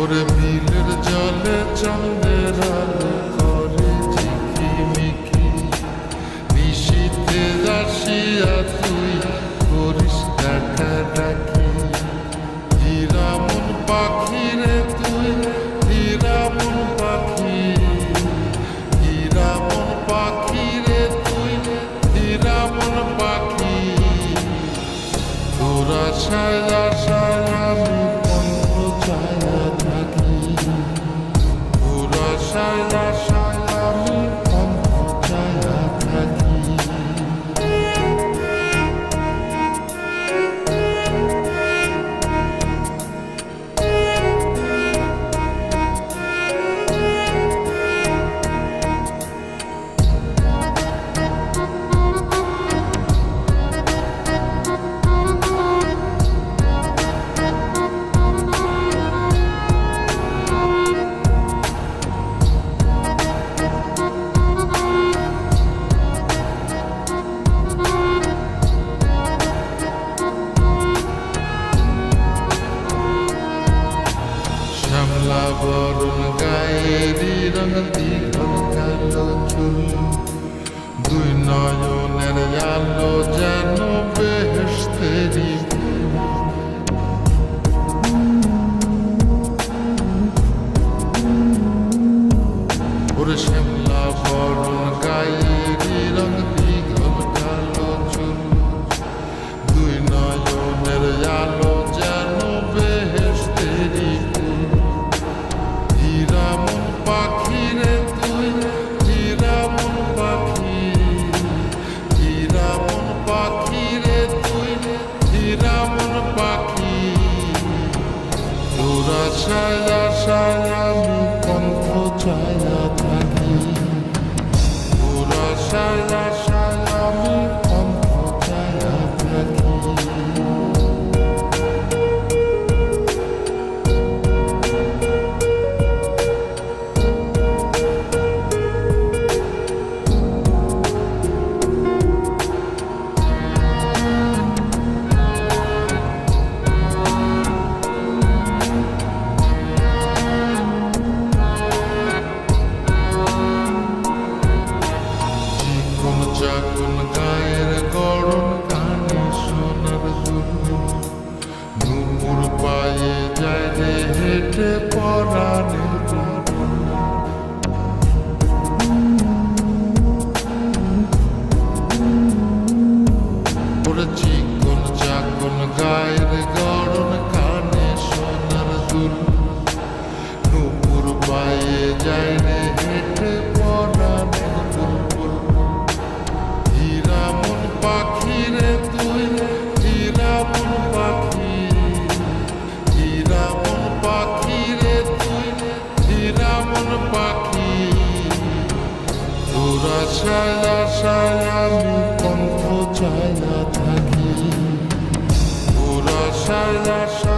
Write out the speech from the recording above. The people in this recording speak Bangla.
ওরে বিলের জলে চাঁদের আলো করে ঝিকিমিকি, নিশীথে আসিয়া তুই করিস ডাকাডাকি। হীরামন পাখি রে তুই, হীরামন পাখি, হীরামন পাখি রে তুই, হীরামন পাখি। তোর আশায় আশায় আমি পন্থ ছায়া থাকি, তোর আশায় আশায় আমি পন্থ ছায়া থাকি। শ্যামলা বরণ গায়েরি রঙ দীঘল কালো চুল, দুই নয়নের আলো যেন বেহেশতেরি ফুল। ওরে শ্যামলা বরণ গায়েরি রঙ দীঘল কালো চুল, দুই নয়নের আলো যেন বেহেশতেরি ফুল। হীরামন পাখি রে তুই, হীরামন পাখি, হীরামন পাখি রে তুই, হীরামন পাখি। তোর আশায় আশায় আমি পন্থ ছায়া থাকি, তোর আশায় আশায় আমি পন্থ ছায়া থাকি। চাকুন গায়ের গরম কানে সোনার দুল, নুপুর পায়ে যায় রে হেঁটে পরাণের বুলবুল। ওরে চিকন চাকুন গায়ের গরম কানে সোনার দুল, নুপুর পায়ে যায় রে হেঁটে পরাণের বুলবুল। হীরামন পাখি রে তুই, হীরামন পাখি, হীরামন পাখি রে তুই, হীরামন পাখি। তোর আশায় আশায় আমি পন্থ ছায়া থাকি, তোর আশায় আশায়